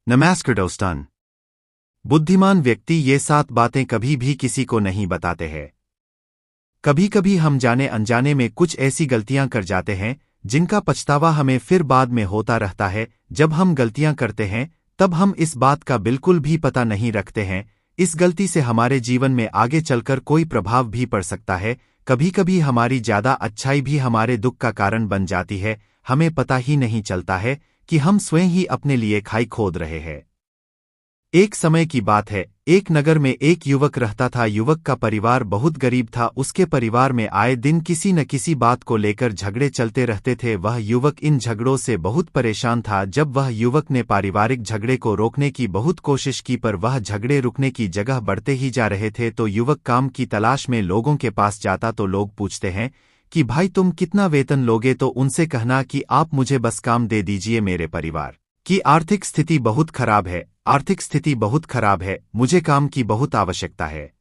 नमस्कार दोस्तों। बुद्धिमान व्यक्ति ये 7 बातें कभी भी किसी को नहीं बताते हैं। कभी कभी हम जाने अनजाने में कुछ ऐसी गलतियां कर जाते हैं जिनका पछतावा हमें फिर बाद में होता रहता है। जब हम गलतियां करते हैं तब हम इस बात का बिल्कुल भी पता नहीं रखते हैं। इस गलती से हमारे जीवन में आगे चलकर कोई प्रभाव भी पड़ सकता है। कभी कभी हमारी ज्यादा अच्छाई भी हमारे दुख का कारण बन जाती है। हमें पता ही नहीं चलता है कि हम स्वयं ही अपने लिए खाई खोद रहे हैं। एक समय की बात है, एक नगर में एक युवक रहता था। युवक का परिवार बहुत गरीब था। उसके परिवार में आए दिन किसी न किसी बात को लेकर झगड़े चलते रहते थे। वह युवक इन झगड़ों से बहुत परेशान था। जब वह युवक ने पारिवारिक झगड़े को रोकने की बहुत कोशिश की पर वह झगड़े रुकने की जगह बढ़ते ही जा रहे थे। तो युवक काम की तलाश में लोगों के पास जाता तो लोग पूछते हैं कि भाई तुम कितना वेतन लोगे, तो उनसे कहना कि आप मुझे बस काम दे दीजिए, मेरे परिवार की आर्थिक स्थिति बहुत खराब है, मुझे काम की बहुत आवश्यकता है।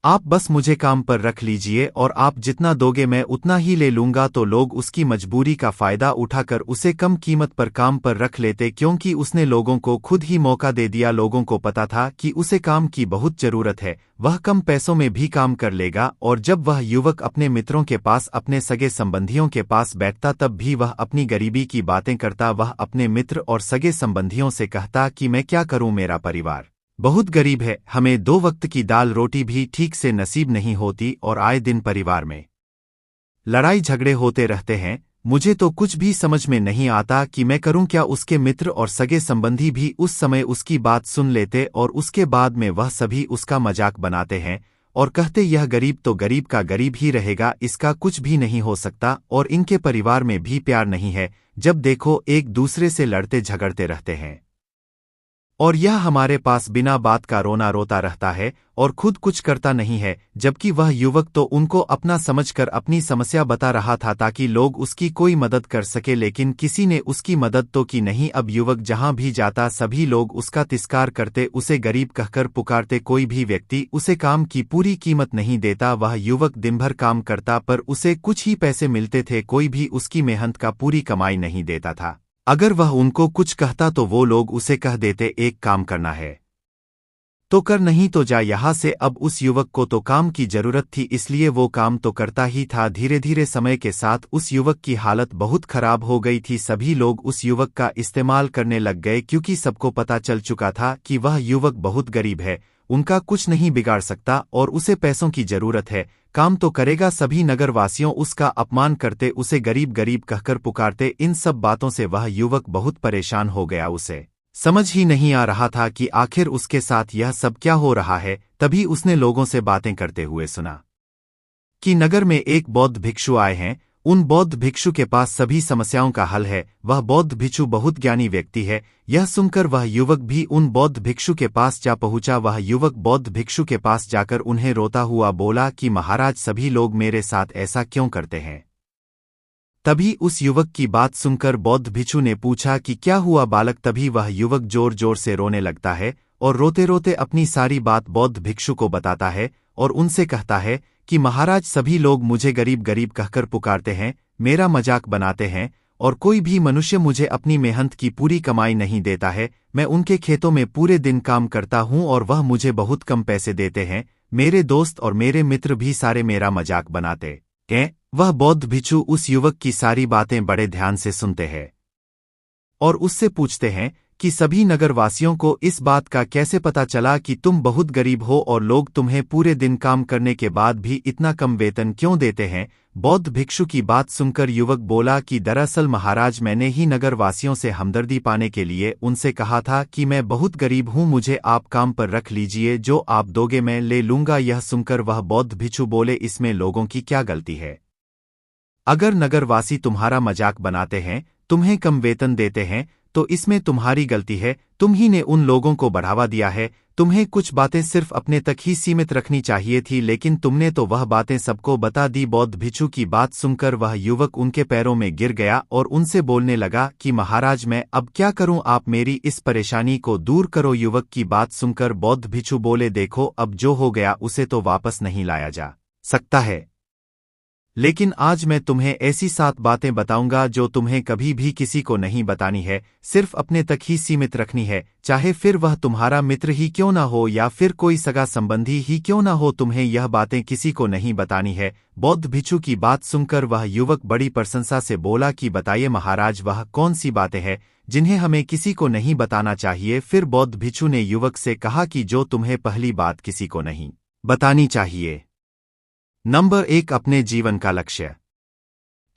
आप बस मुझे काम पर रख लीजिए और आप जितना दोगे मैं उतना ही ले लूंगा। तो लोग उसकी मजबूरी का फायदा उठाकर उसे कम कीमत पर काम पर रख लेते, क्योंकि उसने लोगों को खुद ही मौका दे दिया। लोगों को पता था कि उसे काम की बहुत जरूरत है, वह कम पैसों में भी काम कर लेगा। और जब वह युवक अपने मित्रों के पास, अपने सगे संबंधियों के पास बैठता तब भी वह अपनी गरीबी की बातें करता। वह अपने मित्र और सगे संबंधियों से कहता कि मैं क्या करूं, मेरा परिवार बहुत गरीब है, हमें 2 वक्त की दाल रोटी भी ठीक से नसीब नहीं होती और आए दिन परिवार में लड़ाई झगड़े होते रहते हैं। मुझे तो कुछ भी समझ में नहीं आता कि मैं करूं क्या। उसके मित्र और सगे संबंधी भी उस समय उसकी बात सुन लेते और उसके बाद में वह सभी उसका मजाक बनाते हैं और कहते यह गरीब तो गरीब का गरीब ही रहेगा, इसका कुछ भी नहीं हो सकता और इनके परिवार में भी प्यार नहीं है। जब देखो एक दूसरे से लड़ते झगड़ते रहते हैं और यह हमारे पास बिना बात का रोना रोता रहता है और खुद कुछ करता नहीं है। जबकि वह युवक तो उनको अपना समझकर अपनी समस्या बता रहा था ताकि लोग उसकी कोई मदद कर सके, लेकिन किसी ने उसकी मदद तो की नहीं। अब युवक जहां भी जाता सभी लोग उसका तिरस्कार करते, उसे गरीब कहकर पुकारते। कोई भी व्यक्ति उसे काम की पूरी कीमत नहीं देता। वह युवक दिन भर काम करता पर उसे कुछ ही पैसे मिलते थे, कोई भी उसकी मेहनत का पूरी कमाई नहीं देता था। अगर वह उनको कुछ कहता तो वो लोग उसे कह देते एक काम करना है तो कर, नहीं तो जा यहां से। अब उस युवक को तो काम की जरूरत थी, इसलिए वो काम तो करता ही था। धीरे धीरे समय के साथ उस युवक की हालत बहुत खराब हो गई थी। सभी लोग उस युवक का इस्तेमाल करने लग गए, क्योंकि सबको पता चल चुका था कि वह युवक बहुत गरीब है, उनका कुछ नहीं बिगाड़ सकता और उसे पैसों की जरूरत है। काम तो करेगा। सभी नगरवासियों उसका अपमान करते, उसे गरीब गरीब कहकर पुकारते। इन सब बातों से वह युवक बहुत परेशान हो गया। उसे समझ ही नहीं आ रहा था कि आखिर उसके साथ यह सब क्या हो रहा है। तभी उसने लोगों से बातें करते हुए सुना कि नगर में एक बौद्ध भिक्षु आए हैं। उन बौद्ध भिक्षु के पास सभी समस्याओं का हल है। वह बौद्ध भिक्षु बहुत ज्ञानी व्यक्ति है। यह सुनकर वह युवक भी उन बौद्ध भिक्षु के पास जा पहुंचा। वह युवक बौद्ध भिक्षु के पास जाकर उन्हें रोता हुआ बोला कि महाराज, सभी लोग मेरे साथ ऐसा क्यों करते हैं। तभी उस युवक की बात सुनकर बौद्ध भिक्षु ने पूछा कि क्या हुआ बालक। तभी वह युवक जोर जोर से रोने लगता है और रोते रोते अपनी सारी बात बौद्ध भिक्षु को बताता है और उनसे कहता है कि महाराज, सभी लोग मुझे गरीब गरीब कहकर पुकारते हैं, मेरा मजाक बनाते हैं और कोई भी मनुष्य मुझे अपनी मेहनत की पूरी कमाई नहीं देता है। मैं उनके खेतों में पूरे दिन काम करता हूं और वह मुझे बहुत कम पैसे देते हैं। मेरे दोस्त और मेरे मित्र भी सारे मेरा मजाक बनाते हैं। वह बौद्ध भिक्षु उस युवक की सारी बातें बड़े ध्यान से सुनते हैं और उससे पूछते हैं कि सभी नगरवासियों को इस बात का कैसे पता चला कि तुम बहुत गरीब हो और लोग तुम्हें पूरे दिन काम करने के बाद भी इतना कम वेतन क्यों देते हैं। बौद्ध भिक्षु की बात सुनकर युवक बोला कि दरअसल महाराज, मैंने ही नगरवासियों से हमदर्दी पाने के लिए उनसे कहा था कि मैं बहुत गरीब हूं, मुझे आप काम पर रख लीजिए, जो आप दोगे मैं ले लूंगा। यह सुनकर वह बौद्ध भिक्षु बोले, इसमें लोगों की क्या गलती है। अगर नगरवासी तुम्हारा मजाक बनाते हैं, तुम्हें कम वेतन देते हैं, तो इसमें तुम्हारी गलती है। तुम ही ने उन लोगों को बढ़ावा दिया है। तुम्हें कुछ बातें सिर्फ अपने तक ही सीमित रखनी चाहिए थी, लेकिन तुमने तो वह बातें सबको बता दी। बौद्ध भिक्षु की बात सुनकर वह युवक उनके पैरों में गिर गया और उनसे बोलने लगा कि महाराज, मैं अब क्या करूं, आप मेरी इस परेशानी को दूर करो। युवक की बात सुनकर बौद्ध भिक्षु बोले, देखो अब जो हो गया उसे तो वापस नहीं लाया जा सकता है, लेकिन आज मैं तुम्हें ऐसी 7 बातें बताऊंगा जो तुम्हें कभी भी किसी को नहीं बतानी है, सिर्फ अपने तक ही सीमित रखनी है, चाहे फिर वह तुम्हारा मित्र ही क्यों ना हो या फिर कोई सगा संबंधी ही क्यों ना हो, तुम्हें यह बातें किसी को नहीं बतानी है। बौद्ध भिक्षु की बात सुनकर वह युवक बड़ी प्रशंसा से बोला कि बताइए महाराज, वह कौन सी बातें हैं जिन्हें हमें किसी को नहीं बताना चाहिए। फिर बौद्ध भिक्षु ने युवक से कहा कि जो तुम्हें पहली बात किसी को नहीं बतानी चाहिए। नंबर 1, अपने जीवन का लक्ष्य।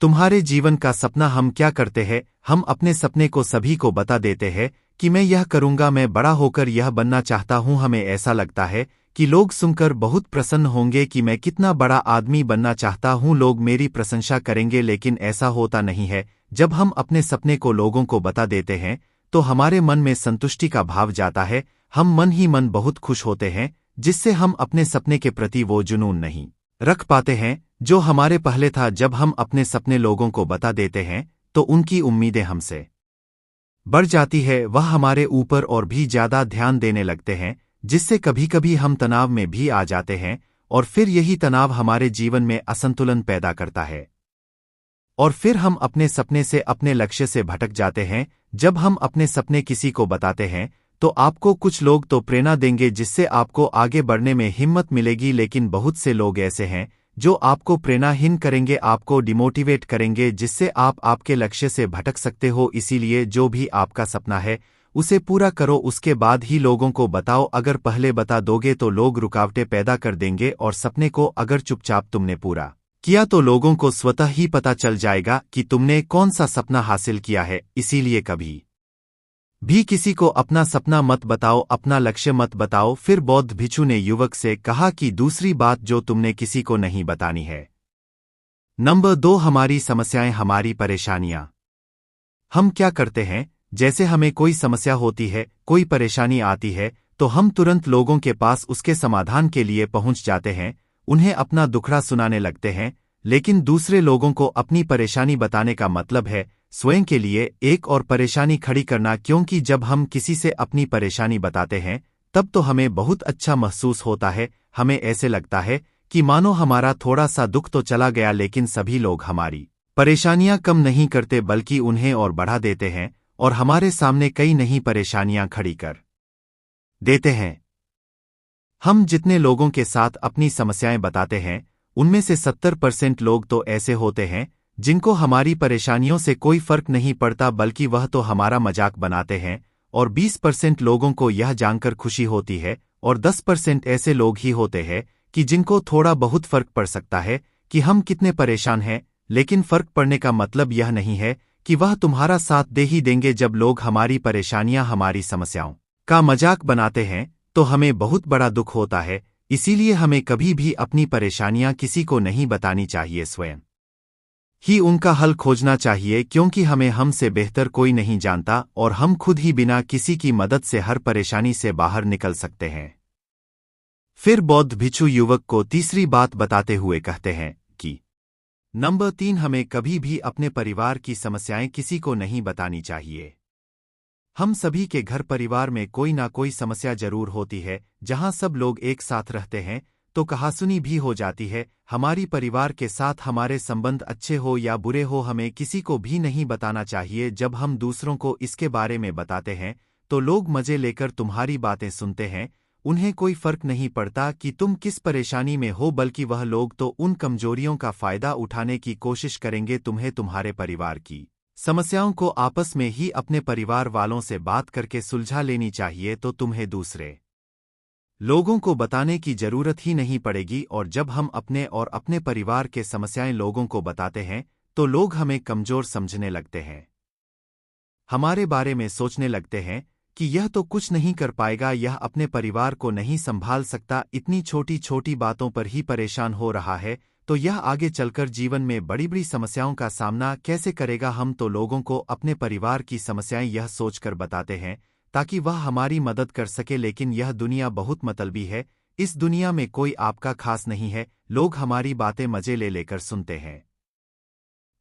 तुम्हारे जीवन का सपना हम क्या करते हैं? हम अपने सपने को सभी को बता देते हैं कि मैं यह करूंगा, मैं बड़ा होकर यह बनना चाहता हूं। हमें ऐसा लगता है कि लोग सुनकर बहुत प्रसन्न होंगे कि मैं कितना बड़ा आदमी बनना चाहता हूं, लोग मेरी प्रशंसा करेंगे, लेकिन ऐसा होता नहीं है। जब हम अपने सपने को लोगों को बता देते हैं तो हमारे मन में संतुष्टि का भाव जाता है, हम मन ही मन बहुत खुश होते हैं, जिससे हम अपने सपने के प्रति वो जुनून नहीं रख पाते हैं जो हमारे पहले था। जब हम अपने सपने लोगों को बता देते हैं तो उनकी उम्मीदें हमसे बढ़ जाती है, वह हमारे ऊपर और भी ज्यादा ध्यान देने लगते हैं, जिससे कभी कभी हम तनाव में भी आ जाते हैं और फिर यही तनाव हमारे जीवन में असंतुलन पैदा करता है और फिर हम अपने सपने से, अपने लक्ष्य से भटक जाते हैं। जब हम अपने सपने किसी को बताते हैं तो आपको कुछ लोग तो प्रेरणा देंगे, जिससे आपको आगे बढ़ने में हिम्मत मिलेगी, लेकिन बहुत से लोग ऐसे हैं जो आपको प्रेरणाहीन करेंगे, आपको डिमोटिवेट करेंगे, जिससे आप आपके लक्ष्य से भटक सकते हो। इसीलिए जो भी आपका सपना है उसे पूरा करो, उसके बाद ही लोगों को बताओ। अगर पहले बता दोगे तो लोग रुकावटें पैदा कर देंगे और सपने को अगर चुपचाप तुमने पूरा किया तो लोगों को स्वतः ही पता चल जाएगा कि तुमने कौन सा सपना हासिल किया है। इसीलिए कभी भी किसी को अपना सपना मत बताओ, अपना लक्ष्य मत बताओ। फिर बौद्ध भिक्षु ने युवक से कहा कि दूसरी बात जो तुमने किसी को नहीं बतानी है। नंबर 2, हमारी समस्याएं, हमारी परेशानियां। हम क्या करते हैं, जैसे हमें कोई समस्या होती है, कोई परेशानी आती है तो हम तुरंत लोगों के पास उसके समाधान के लिए पहुंच जाते हैं, उन्हें अपना दुखड़ा सुनाने लगते हैं। लेकिन दूसरे लोगों को अपनी परेशानी बताने का मतलब है स्वयं के लिए एक और परेशानी खड़ी करना, क्योंकि जब हम किसी से अपनी परेशानी बताते हैं तब तो हमें बहुत अच्छा महसूस होता है, हमें ऐसे लगता है कि मानो हमारा थोड़ा सा दुख तो चला गया। लेकिन सभी लोग हमारी परेशानियां कम नहीं करते बल्कि उन्हें और बढ़ा देते हैं और हमारे सामने कई नई परेशानियां खड़ी कर देते हैं। हम जितने लोगों के साथ अपनी समस्याएं बताते हैं उनमें से 70% लोग तो ऐसे होते हैं जिनको हमारी परेशानियों से कोई फर्क नहीं पड़ता, बल्कि वह तो हमारा मजाक बनाते हैं। और 20% लोगों को यह जानकर खुशी होती है और 10% ऐसे लोग ही होते हैं कि जिनको थोड़ा बहुत फर्क पड़ सकता है कि हम कितने परेशान हैं। लेकिन फर्क पड़ने का मतलब यह नहीं है कि वह तुम्हारा साथ दे ही देंगे। जब लोग हमारी परेशानियां, हमारी समस्याओं का मजाक बनाते हैं तो हमें बहुत बड़ा दुख होता है। इसीलिए हमें कभी भी अपनी परेशानियां किसी को नहीं बतानी चाहिए, स्वयं ही उनका हल खोजना चाहिए, क्योंकि हमें हमसे बेहतर कोई नहीं जानता और हम खुद ही बिना किसी की मदद से हर परेशानी से बाहर निकल सकते हैं। फिर बौद्ध भिक्षु युवक को तीसरी बात बताते हुए कहते हैं कि नंबर 3, हमें कभी भी अपने परिवार की समस्याएं किसी को नहीं बतानी चाहिए। हम सभी के घर परिवार में कोई ना कोई समस्या जरूर होती है। जहां सब लोग एक साथ रहते हैं तो कहासुनी भी हो जाती है। हमारी परिवार के साथ हमारे संबंध अच्छे हो या बुरे हो, हमें किसी को भी नहीं बताना चाहिए। जब हम दूसरों को इसके बारे में बताते हैं तो लोग मजे लेकर तुम्हारी बातें सुनते हैं, उन्हें कोई फर्क नहीं पड़ता कि तुम किस परेशानी में हो, बल्कि वह लोग तो उन कमजोरियों का फायदा उठाने की कोशिश करेंगे। तुम्हें तुम्हारे परिवार की समस्याओं को आपस में ही अपने परिवार वालों से बात करके सुलझा लेनी चाहिए, तो तुम्हें दूसरे लोगों को बताने की जरूरत ही नहीं पड़ेगी। और जब हम अपने और अपने परिवार के समस्याएं लोगों को बताते हैं तो लोग हमें कमजोर समझने लगते हैं, हमारे बारे में सोचने लगते हैं कि यह तो कुछ नहीं कर पाएगा, यह अपने परिवार को नहीं संभाल सकता, इतनी छोटी छोटी बातों पर ही परेशान हो रहा है, तो यह आगे चलकर जीवन में बड़ी बड़ी समस्याओं का सामना कैसे करेगा। हम तो लोगों को अपने परिवार की समस्याएं यह सोचकर बताते हैं ताकि वह हमारी मदद कर सके, लेकिन यह दुनिया बहुत मतलबी है। इस दुनिया में कोई आपका खास नहीं है। लोग हमारी बातें मजे ले लेकर सुनते हैं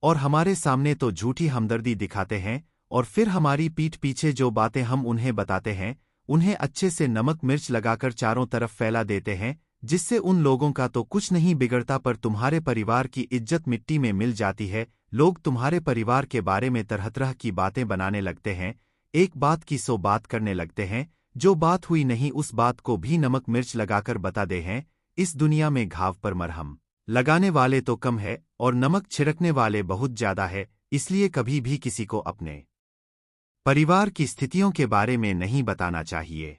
और हमारे सामने तो झूठी हमदर्दी दिखाते हैं, और फिर हमारी पीठ पीछे जो बातें हम उन्हें बताते हैं उन्हें अच्छे से नमक मिर्च लगाकर चारों तरफ फैला देते हैं, जिससे उन लोगों का तो कुछ नहीं बिगड़ता पर तुम्हारे परिवार की इज्जत मिट्टी में मिल जाती है। लोग तुम्हारे परिवार के बारे में तरह तरह की बातें बनाने लगते हैं, एक बात की 100 बात करने लगते हैं, जो बात हुई नहीं उस बात को भी नमक मिर्च लगाकर बता दे हैं। इस दुनिया में घाव पर मरहम लगाने वाले तो कम है और नमक छिड़कने वाले बहुत ज्यादा है, इसलिए कभी भी किसी को अपने परिवार की स्थितियों के बारे में नहीं बताना चाहिए।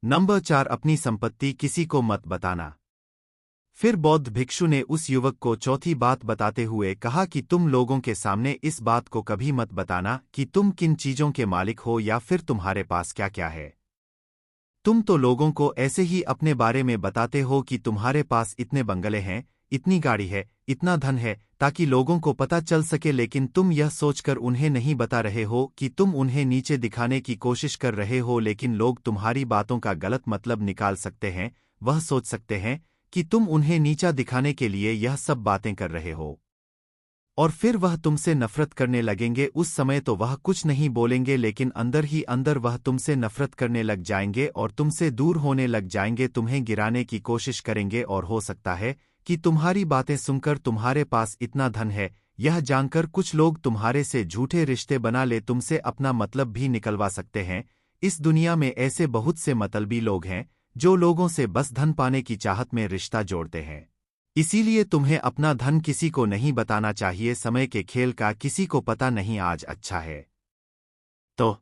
नंबर 4, अपनी संपत्ति किसी को मत बताना। फिर बौद्ध भिक्षु ने उस युवक को चौथी बात बताते हुए कहा कि तुम लोगों के सामने इस बात को कभी मत बताना कि तुम किन चीजों के मालिक हो या फिर तुम्हारे पास क्या क्या है। तुम तो लोगों को ऐसे ही अपने बारे में बताते हो कि तुम्हारे पास इतने बंगले हैं, इतनी गाड़ी है, इतना धन है, ताकि लोगों को पता चल सके, लेकिन तुम यह सोचकर उन्हें नहीं बता रहे हो कि तुम उन्हें नीचे दिखाने की कोशिश कर रहे हो। लेकिन लोग तुम्हारी बातों का गलत मतलब निकाल सकते हैं, वह सोच सकते हैं कि तुम उन्हें नीचा दिखाने के लिए यह सब बातें कर रहे हो और फिर वह तुमसे नफरत करने लगेंगे। उस समय तो वह कुछ नहीं बोलेंगे, लेकिन अंदर ही अंदर वह तुमसे नफरत करने लग जाएंगे और तुमसे दूर होने लग जाएंगे, तुम्हें गिराने की कोशिश करेंगे। और हो सकता है कि तुम्हारी बातें सुनकर तुम्हारे पास इतना धन है यह जानकर कुछ लोग तुम्हारे से झूठे रिश्ते बना ले, तुमसे अपना मतलब भी निकलवा सकते हैं। इस दुनिया में ऐसे बहुत से मतलबी लोग हैं जो लोगों से बस धन पाने की चाहत में रिश्ता जोड़ते हैं। इसीलिए तुम्हें अपना धन किसी को नहीं बताना चाहिए। समय के खेल का किसी को पता नहीं, आज अच्छा है तो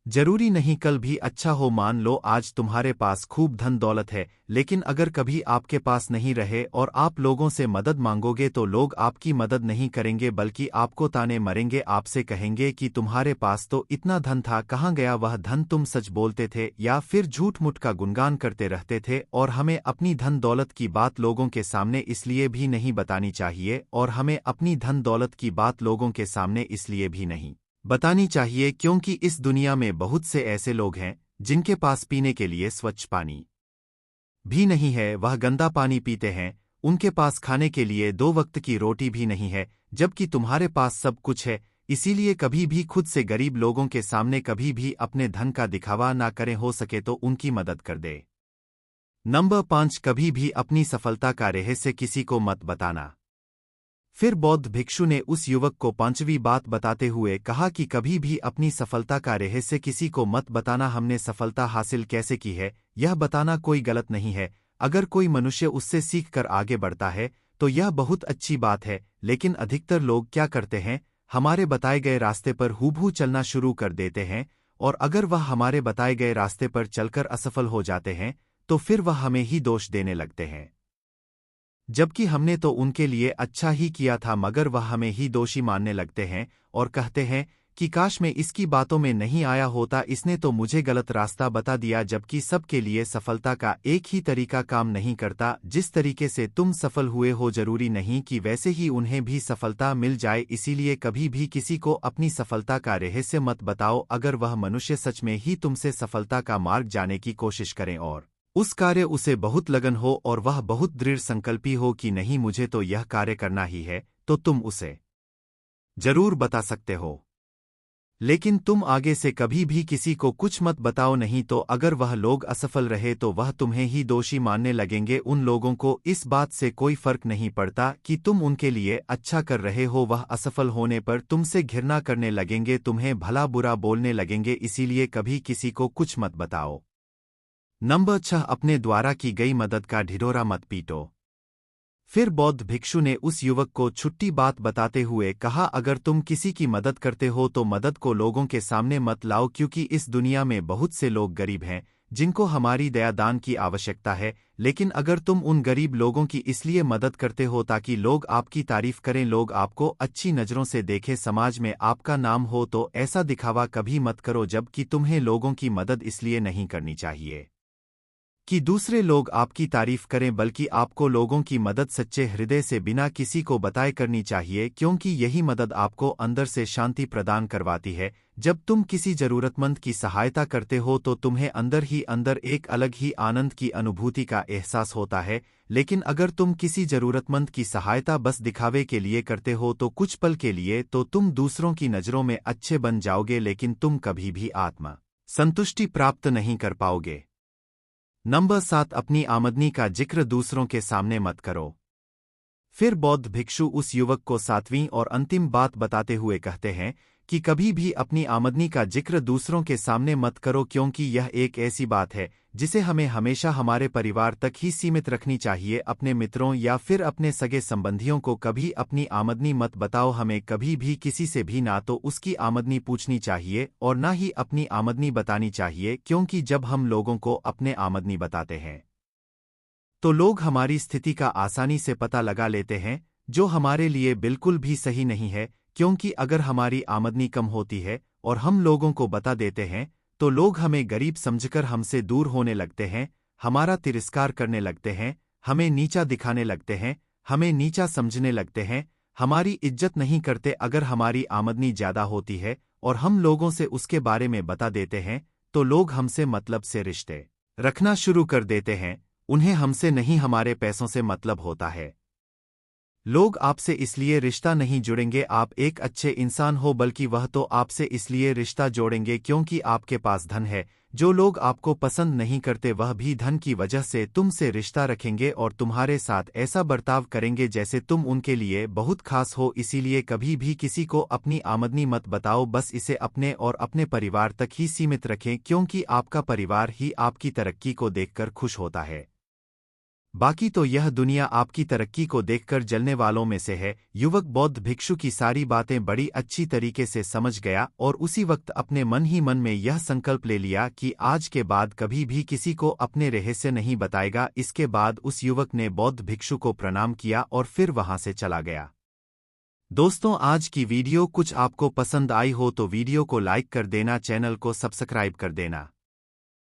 जरूरी नहीं कल भी अच्छा हो। मान लो आज तुम्हारे पास खूब धन दौलत है, लेकिन अगर कभी आपके पास नहीं रहे और आप लोगों से मदद मांगोगे तो लोग आपकी मदद नहीं करेंगे बल्कि आपको ताने मरेंगे, आपसे कहेंगे कि तुम्हारे पास तो इतना धन था, कहाँ गया वह धन, तुम सच बोलते थे या फिर झूठ मूठ का गुणगान करते रहते थे। और हमें अपनी धन दौलत की बात लोगों के सामने इसलिए भी नहीं बतानी चाहिए और हमें अपनी धन दौलत की बात लोगों के सामने इसलिए भी नहीं बतानी चाहिए क्योंकि इस दुनिया में बहुत से ऐसे लोग हैं जिनके पास पीने के लिए स्वच्छ पानी भी नहीं है, वह गंदा पानी पीते हैं। उनके पास खाने के लिए 2 वक्त की रोटी भी नहीं है, जबकि तुम्हारे पास सब कुछ है। इसीलिए कभी भी खुद से गरीब लोगों के सामने कभी भी अपने धन का दिखावा ना करें, हो सके तो उनकी मदद कर दे। नंबर 5, कभी भी अपनी सफलता का रहस्य किसी को मत बताना। फिर बौद्ध भिक्षु ने उस युवक को 5वीं बात बताते हुए कहा कि कभी भी अपनी सफलता का रहस्य किसी को मत बताना। हमने सफलता हासिल कैसे की है यह बताना कोई गलत नहीं है। अगर कोई मनुष्य उससे सीखकर आगे बढ़ता है तो यह बहुत अच्छी बात है, लेकिन अधिकतर लोग क्या करते हैं, हमारे बताए गए रास्ते पर हूबहू चलना शुरू कर देते हैं और अगर वह हमारे बताए गए रास्ते पर चलकर असफल हो जाते हैं तो फिर वह हमें ही दोष देने लगते हैं, जबकि हमने तो उनके लिए अच्छा ही किया था, मगर वह हमें ही दोषी मानने लगते हैं और कहते हैं कि काश मैं इसकी बातों में नहीं आया होता, इसने तो मुझे गलत रास्ता बता दिया। जबकि सबके लिए सफलता का एक ही तरीका काम नहीं करता। जिस तरीके से तुम सफल हुए हो जरूरी नहीं कि वैसे ही उन्हें भी सफलता मिल जाए। इसीलिए कभी भी किसी को अपनी सफलता का रहस्य मत बताओ। अगर वह मनुष्य सच में ही तुमसे सफलता का मार्ग जाने की कोशिश करें और उस कार्य उसे बहुत लगन हो और वह बहुत दृढ़ संकल्पी हो कि नहीं मुझे तो यह कार्य करना ही है, तो तुम उसे जरूर बता सकते हो। लेकिन तुम आगे से कभी भी किसी को कुछ मत बताओ, नहीं तो अगर वह लोग असफल रहे तो वह तुम्हें ही दोषी मानने लगेंगे। उन लोगों को इस बात से कोई फर्क नहीं पड़ता कि तुम उनके लिए अच्छा कर रहे हो, वह असफल होने पर तुमसे घृणा करने लगेंगे, तुम्हें भला बुरा बोलने लगेंगे। इसीलिए कभी किसी को कुछ मत बताओ। नंबर 6, अपने द्वारा की गई मदद का ढिढोरा मत पीटो। फिर बौद्ध भिक्षु ने उस युवक को छुट्टी बात बताते हुए कहा, अगर तुम किसी की मदद करते हो तो मदद को लोगों के सामने मत लाओ, क्योंकि इस दुनिया में बहुत से लोग गरीब हैं जिनको हमारी दया दान की आवश्यकता है। लेकिन अगर तुम उन गरीब लोगों की इसलिए मदद करते हो ताकि लोग आपकी तारीफ करें, लोग आपको अच्छी नज़रों से देखें, समाज में आपका नाम हो, तो ऐसा दिखावा कभी मत करो। जबकि तुम्हें लोगों की मदद इसलिए नहीं करनी चाहिए कि दूसरे लोग आपकी तारीफ करें, बल्कि आपको लोगों की मदद सच्चे हृदय से बिना किसी को बताए करनी चाहिए, क्योंकि यही मदद आपको अंदर से शांति प्रदान करवाती है। जब तुम किसी जरूरतमंद की सहायता करते हो तो तुम्हें अंदर ही अंदर एक अलग ही आनंद की अनुभूति का एहसास होता है। लेकिन अगर तुम किसी जरूरतमंद की सहायता बस दिखावे के लिए करते हो तो कुछ पल के लिए तो तुम दूसरों की नज़रों में अच्छे बन जाओगे, लेकिन तुम कभी भी आत्मा संतुष्टि प्राप्त नहीं कर पाओगे। नंबर 7, अपनी आमदनी का जिक्र दूसरों के सामने मत करो। फिर बौद्ध भिक्षु उस युवक को 7वीं और अंतिम बात बताते हुए कहते हैं कि कभी भी अपनी आमदनी का जिक्र दूसरों के सामने मत करो, क्योंकि यह एक ऐसी बात है जिसे हमें हमेशा हमारे परिवार तक ही सीमित रखनी चाहिए। अपने मित्रों या फिर अपने सगे संबंधियों को कभी अपनी आमदनी मत बताओ। हमें कभी भी किसी से भी ना तो उसकी आमदनी पूछनी चाहिए और ना ही अपनी आमदनी बतानी चाहिए, क्योंकि जब हम लोगों को अपने आमदनी बताते हैं तो लोग हमारी स्थिति का आसानी से पता लगा लेते हैं, जो हमारे लिए बिल्कुल भी सही नहीं है। क्योंकि अगर हमारी आमदनी कम होती है और हम लोगों को बता देते हैं तो लोग हमें गरीब समझकर हमसे दूर होने लगते हैं, हमारा तिरस्कार करने लगते हैं, हमें नीचा दिखाने लगते हैं, हमें नीचा समझने लगते हैं, हमारी इज्जत नहीं करते। अगर हमारी आमदनी ज्यादा होती है और हम लोगों से उसके बारे में बता देते हैं तो लोग हमसे मतलब से रिश्ते रखना शुरू कर देते हैं। उन्हें हमसे नहीं, हमारे पैसों से मतलब होता है। लोग आपसे इसलिए रिश्ता नहीं जुड़ेंगे आप एक अच्छे इंसान हो, बल्कि वह तो आपसे इसलिए रिश्ता जोड़ेंगे क्योंकि आपके पास धन है। जो लोग आपको पसंद नहीं करते वह भी धन की वजह से तुमसे रिश्ता रखेंगे और तुम्हारे साथ ऐसा बर्ताव करेंगे जैसे तुम उनके लिए बहुत खास हो। इसीलिए कभी भी किसी को अपनी आमदनी मत बताओ, बस इसे अपने और अपने परिवार तक ही सीमित रखें, क्योंकि आपका परिवार ही आपकी तरक्की को देखकर खुश होता है। बाकी तो यह दुनिया आपकी तरक्की को देखकर जलने वालों में से है। युवक बौद्ध भिक्षु की सारी बातें बड़ी अच्छी तरीके से समझ गया और उसी वक्त अपने मन ही मन में यह संकल्प ले लिया कि आज के बाद कभी भी किसी को अपने रहस्य नहीं बताएगा। इसके बाद उस युवक ने बौद्ध भिक्षु को प्रणाम किया और फिर वहां से चला गया। दोस्तों, आज की वीडियो कुछ आपको पसंद आई हो तो वीडियो को लाइक कर देना, चैनल को सब्सक्राइब कर देना।